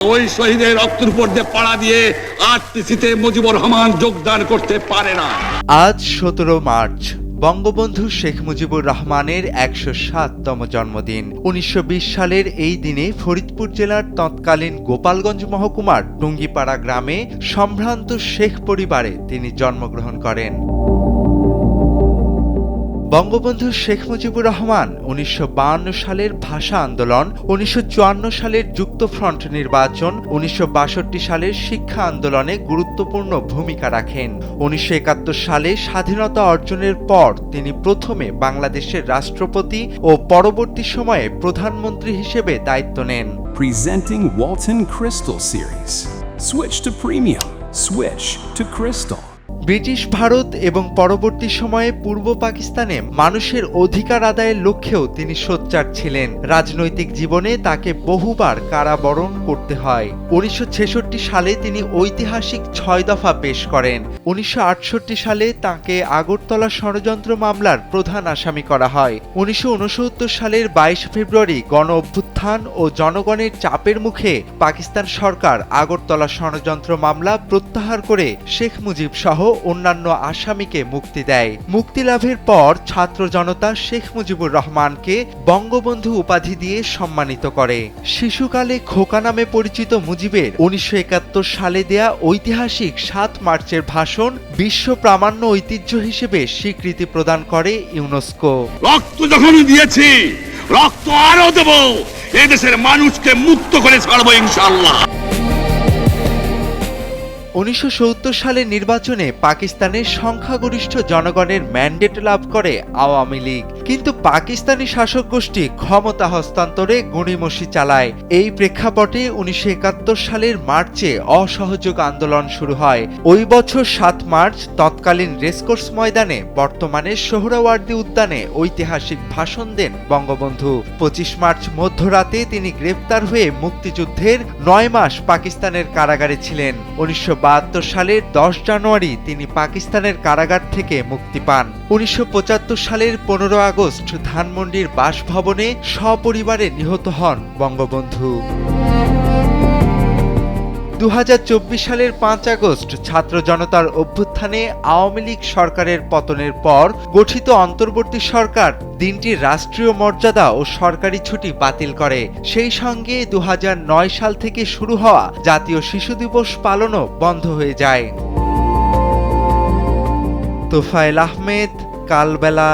ওই শহীদের রক্তের উপর দিয়ে পাড়া দিয়ে আরটিসিতে মুজিবুর রহমান যোগদান করতে পারে না। আজ 17 মার্চ বঙ্গবন্ধু শেখ মুজিবুর রহমানের 107তম জন্মদিন। 1920 সালের এই দিনে ফরিদপুর জেলার তৎকালীন গোপালগঞ্জ মহকুমার টুঙ্গিপাড়া গ্রামে সম্ভ্রান্ত শেখ পরিবারে তিনি জন্মগ্রহণ করেন। বঙ্গবন্ধু শেখ মুজিবুর রহমান 1952 সালের ভাষা আন্দোলন, 1954 সালের যুক্তফ্রন্ট নির্বাচন, 1962 সালের শিক্ষা আন্দোলনে গুরুত্বপূর্ণ ভূমিকা রাখেন। 1971 সালে স্বাধীনতা অর্জনের পর তিনি প্রথমে বাংলাদেশের রাষ্ট্রপতি ও পরবর্তী সময়ে প্রধানমন্ত্রী হিসেবে দায়িত্ব নেন। Presenting Walton Crystal Series. Switch to premium. Switch to Crystal. British Bharat এবং পরবর্তী সময়ে পূর্ব পাকিস্তানে মানুষের অধিকার আদায়ের লক্ষ্যেও তিনি সোচ্চার ছিলেন। রাজনৈতিক জীবনে তাকে বহুবার কারাবরণ করতে হয়। 1966 সালে তিনি ঐতিহাসিক 6 দফা পেশ করেন। 1968 সালে তাকে আগরতলা ষড়যন্ত্র মামলার প্রধান আসামি করা হয়। 1969 সালের 22 ফেব্রুয়ারি গণ অভ্যুত্থান ও জনগণের চাপের মুখে পাকিস্তান সরকার আগরতলা ষড়যন্ত্র মামলা প্রত্যাহার করে শেখ মুজিব সহ অন্যান্য আসামিকে মুক্তি দেয়। মুক্তি লাভের পর ছাত্র জনতা শেখ মুজিবুর রহমানকে বঙ্গবন্ধু উপাধি দিয়ে সম্মানিত করে। শিশুকালে খোকা নামে পরিচিত মুজিবের 1971 সালে দেয়া ঐতিহাসিক 7 মার্চের ভাষণ বিশ্ব প্রামাণ্য ঐতিহ্য হিসেবে স্বীকৃতি প্রদান করে ইউনেস্কো। রক্ত যখন দিয়েছি, রক্ত আরো দেব, এদেশের মানুষকে মুক্ত করে ছাড়বো ইনশাআল্লাহ। 1970 সালের নির্বাচনে পাকিস্তানের সংখ্যাগরিষ্ঠ জনগণের ম্যান্ডেট লাভ করে আওয়ামী লীগ, কিন্তু পাকিস্তানি শাসক গোষ্ঠী ক্ষমতা হস্তান্তরে গড়িমসি চালায়। এই প্রেক্ষাপটে 1971 সালের মার্চে অসহযোগ আন্দোলন শুরু হয়। ওই বছর 7 মার্চ তৎকালীন রেসকোর্স ময়দানে বর্তমানে সোহরাওয়ার্দী উদ্যানে ঐতিহাসিক ভাষণ দেন বঙ্গবন্ধু। 25 মার্চ মধ্যরাতে তিনি গ্রেফতার হয়ে মুক্তিযুদ্ধের 9 মাস পাকিস্তানের কারাগারে ছিলেন। 1972 সালের 10 জানুয়ারি তিনি পাকিস্তানের কারাগার থেকে মুক্তি পান। 1975 সালের 15 আগস্ট ধানমন্ডির বাসভবনে সপরিবারে নিহত হন বঙ্গবন্ধু। 2024 সালের 5 আগস্ট ছাত্র জনতার অভ্যুত্থানে আওয়ামী লীগ সরকারের পতনের পর গঠিত অন্তর্বর্তী সরকার দিনটির রাষ্ট্রীয় মর্যাদা ও সরকারি ছুটি বাতিল করে। সেই সঙ্গে 2009 সাল থেকে শুরু হওয়া জাতীয় শিশু দিবস পালনও বন্ধ হয়ে যায়। তোফায়েল আহমেদ, কালবেলা।